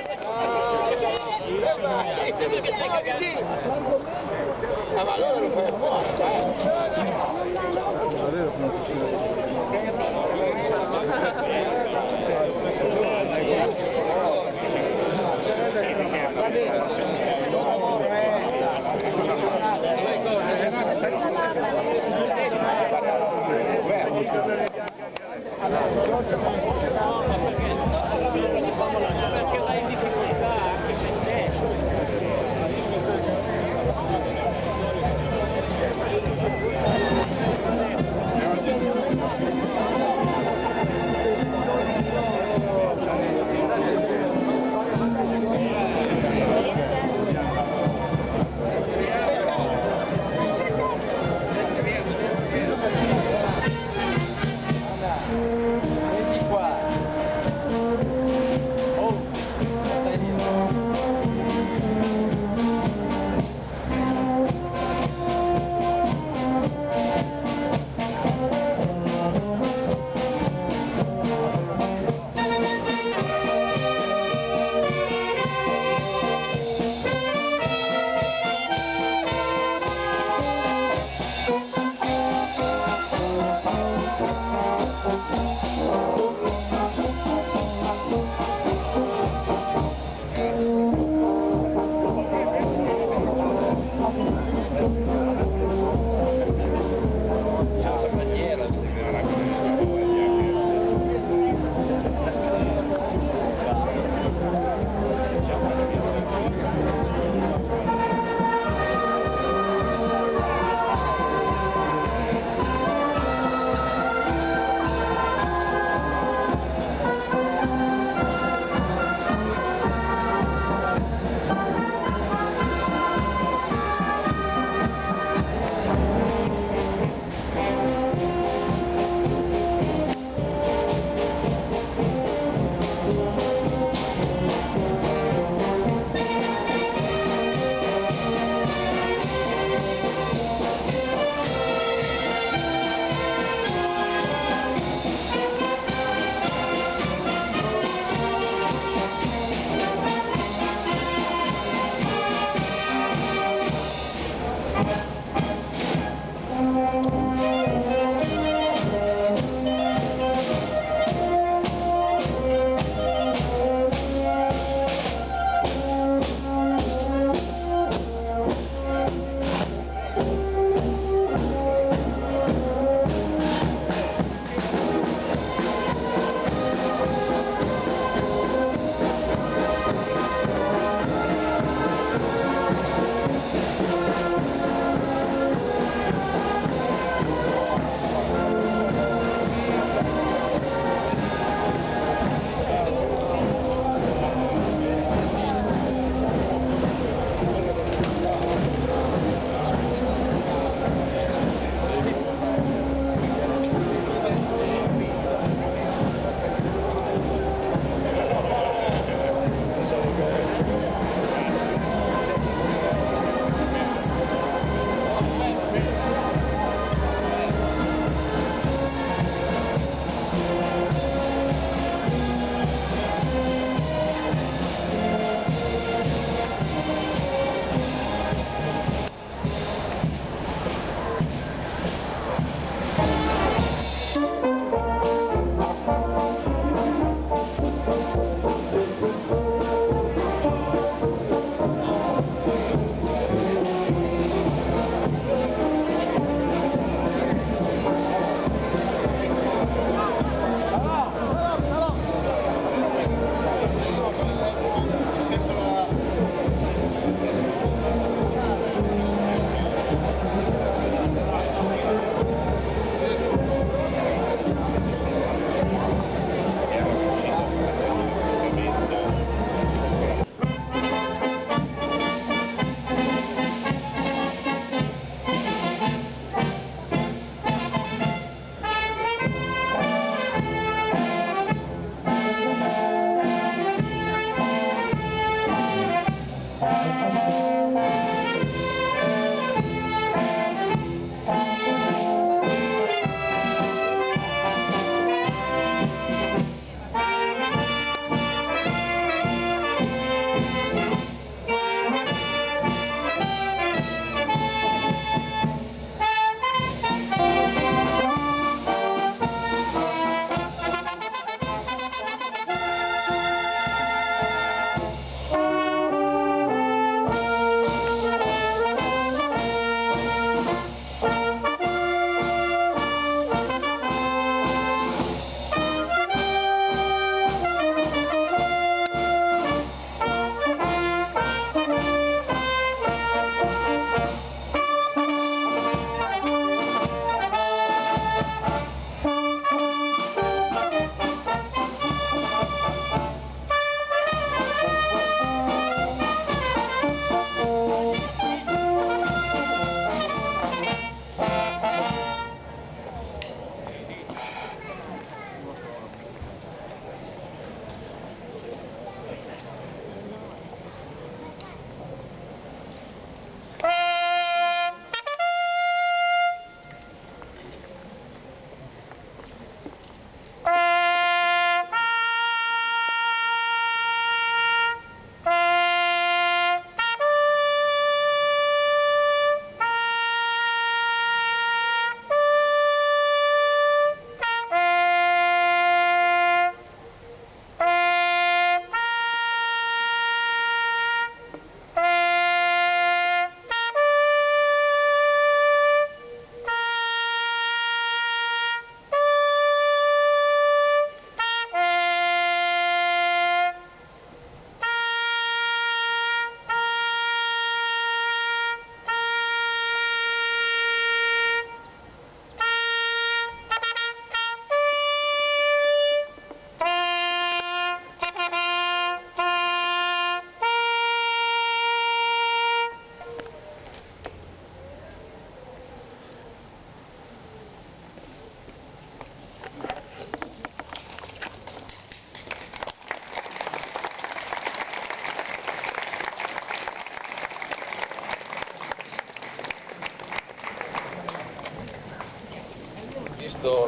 Ma allora lo fai apposta, perché vai in difficoltà anche te stesso.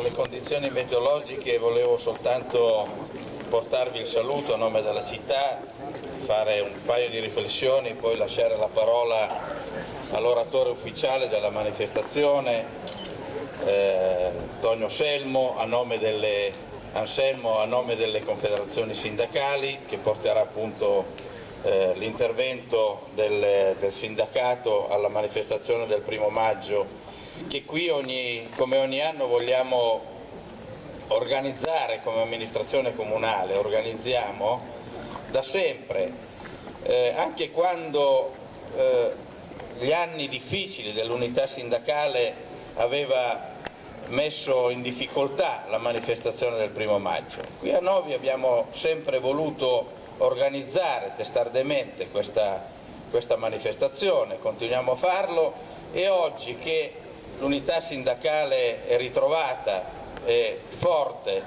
le condizioni meteorologiche volevo soltanto portarvi il saluto a nome della città, fare un paio di riflessioni, poi lasciare la parola all'oratore ufficiale della manifestazione, Tonio Anselmo, a nome delle confederazioni sindacali, che porterà appunto l'intervento del sindacato alla manifestazione del 1° maggio, che qui come ogni anno vogliamo organizzare come amministrazione comunale, organizziamo da sempre, anche quando gli anni difficili dell'unità sindacale aveva messo in difficoltà la manifestazione del 1° maggio. Qui a Novi abbiamo sempre voluto organizzare testardemente questa manifestazione, continuiamo a farlo, e oggi che l'unità sindacale è ritrovata e forte,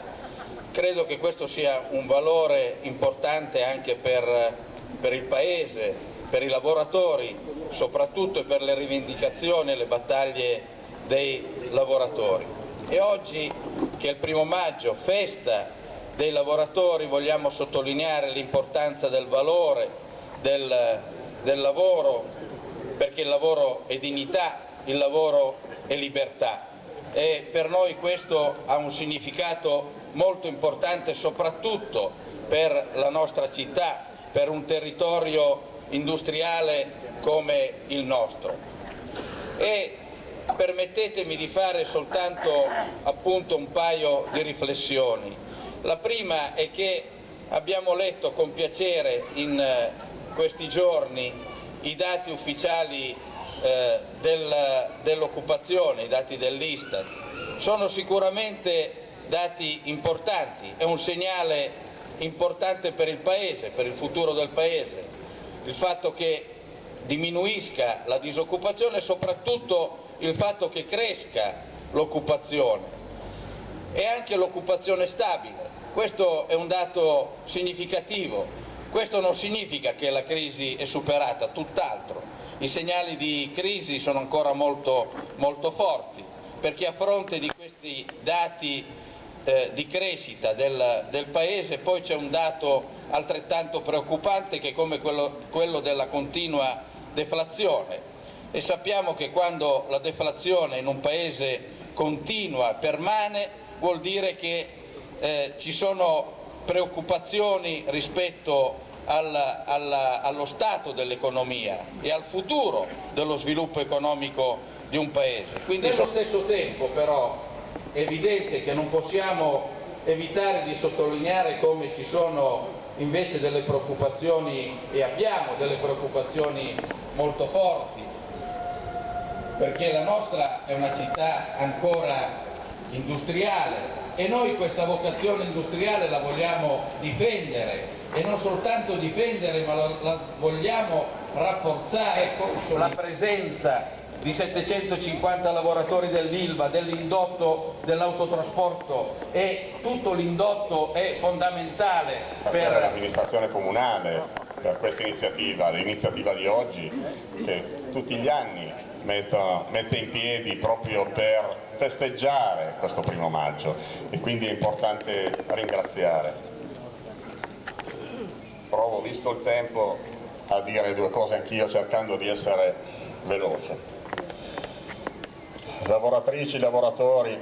credo che questo sia un valore importante anche per il Paese, per i lavoratori soprattutto, e per le rivendicazioni e le battaglie dei lavoratori. E oggi che è il 1° maggio, festa dei lavoratori, vogliamo sottolineare l'importanza del valore del lavoro, perché il lavoro è dignità, il lavoro è libertà, e per noi questo ha un significato molto importante soprattutto per la nostra città, per un territorio industriale come il nostro. E permettetemi di fare soltanto appunto un paio di riflessioni. La prima è che abbiamo letto con piacere in questi giorni i dati ufficiali dell'occupazione, i dati dell'Istat. Sono sicuramente dati importanti, è un segnale importante per il Paese, per il futuro del Paese, il fatto che diminuisca la disoccupazione e soprattutto il fatto che cresca l'occupazione e anche l'occupazione stabile. Questo è un dato significativo. Questo non significa che la crisi è superata, tutt'altro. I segnali di crisi sono ancora molto forti, perché a fronte di questi dati di crescita del Paese poi c'è un dato altrettanto preoccupante, che è come quello della continua deflazione. E sappiamo che quando la deflazione in un Paese continua, permane, vuol dire che ci sono preoccupazioni rispetto allo stato dell'economia e al futuro dello sviluppo economico di un Paese. Quindi allo stesso tempo però è evidente che non possiamo evitare di sottolineare come ci sono invece delle preoccupazioni, e abbiamo delle preoccupazioni molto forti, perché la nostra è una città ancora industriale e noi questa vocazione industriale la vogliamo difendere, e non soltanto difendere, ma la vogliamo rafforzare con la presenza di 750 lavoratori dell'Ilva, dell'indotto dell'autotrasporto, e tutto l'indotto è fondamentale per l'amministrazione comunale, per questa iniziativa, l'iniziativa di oggi, che tutti gli anni mette in piedi proprio per festeggiare questo 1° maggio, e quindi è importante ringraziare. Provo, visto il tempo, a dire 2 cose anch'io, cercando di essere veloce. Lavoratrici, lavoratori,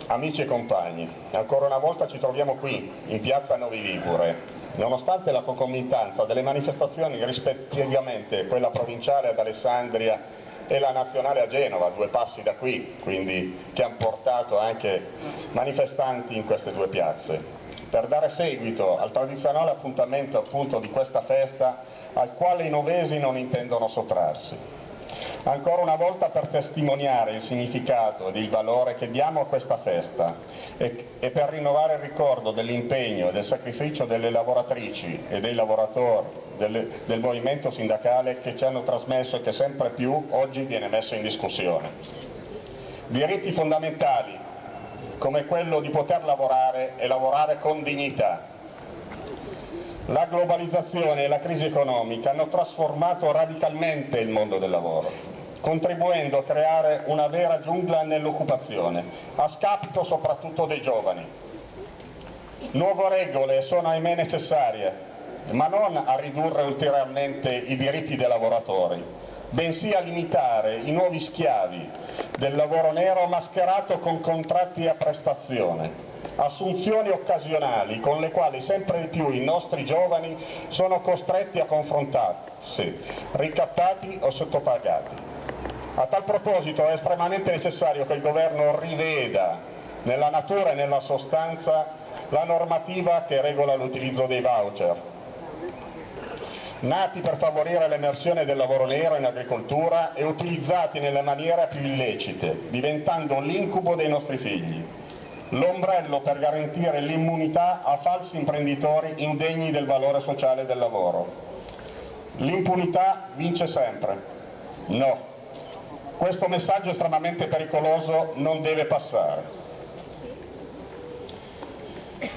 amici e compagni, ancora una volta ci troviamo qui, in piazza Novi Ligure, nonostante la concomitanza delle manifestazioni rispettivamente quella provinciale ad Alessandria e la nazionale a Genova, 2 passi da qui, quindi che hanno portato anche manifestanti in queste 2 piazze, per dare seguito al tradizionale appuntamento appunto di questa festa, al quale i novesi non intendono sottrarsi. Ancora una volta per testimoniare il significato ed il valore che diamo a questa festa e per rinnovare il ricordo dell'impegno e del sacrificio delle lavoratrici e dei lavoratori del movimento sindacale che ci hanno trasmesso e che sempre più oggi viene messo in discussione. Diritti fondamentali come quello di poter lavorare e lavorare con dignità. La globalizzazione e la crisi economica hanno trasformato radicalmente il mondo del lavoro. contribuendo a creare una vera giungla nell'occupazione, a scapito soprattutto dei giovani. Nuove regole sono ahimè necessarie, ma non a ridurre ulteriormente i diritti dei lavoratori, bensì a limitare i nuovi schiavi del lavoro nero mascherato con contratti a prestazione, assunzioni occasionali con le quali sempre di più i nostri giovani sono costretti a confrontarsi, ricattati o sottopagati. A tal proposito è estremamente necessario che il Governo riveda nella natura e nella sostanza la normativa che regola l'utilizzo dei voucher, nati per favorire l'emersione del lavoro nero in agricoltura e utilizzati nelle maniere più illecite, diventando l'incubo dei nostri figli, l'ombrello per garantire l'immunità a falsi imprenditori indegni del valore sociale del lavoro. L'impunità vince sempre. No. Questo messaggio estremamente pericoloso non deve passare.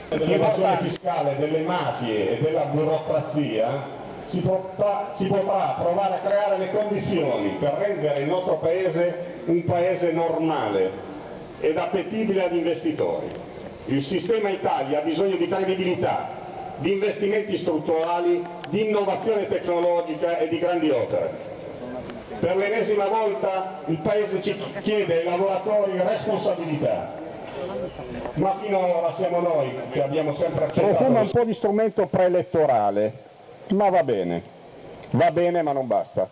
L'evasione fiscale delle mafie e della burocrazia si potrà provare a creare le condizioni per rendere il nostro Paese un Paese normale ed appetibile ad investitori. Il sistema Italia ha bisogno di credibilità, di investimenti strutturali, di innovazione tecnologica e di grandi opere. Per l'ennesima volta il Paese ci chiede ai lavoratori responsabilità, ma finora siamo noi che abbiamo sempre accettato. Profuma un po' di strumento preelettorale, ma va bene ma non basta.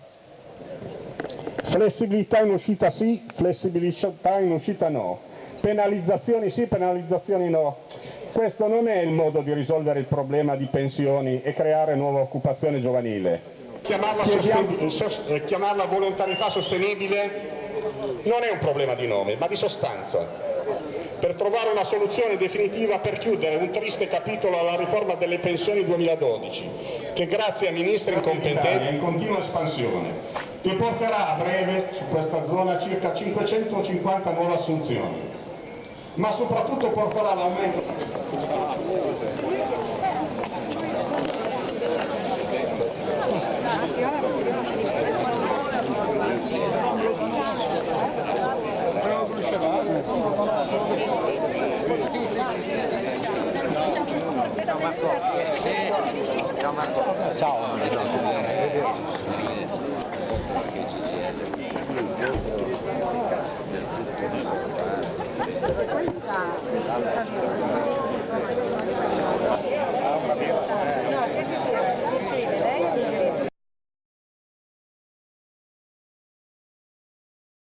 Flessibilità in uscita sì, flessibilità in uscita no, penalizzazioni sì, penalizzazioni no. Questo non è il modo di risolvere il problema di pensioni e creare nuova occupazione giovanile. Chiamarla volontarietà sostenibile non è un problema di nome, ma di sostanza. Per trovare una soluzione definitiva per chiudere un triste capitolo alla riforma delle pensioni 2012, che grazie a ministri incompetenti è in continua espansione, che porterà a breve su questa zona circa 550 nuove assunzioni, ma soprattutto porterà all'aumento. Ciao.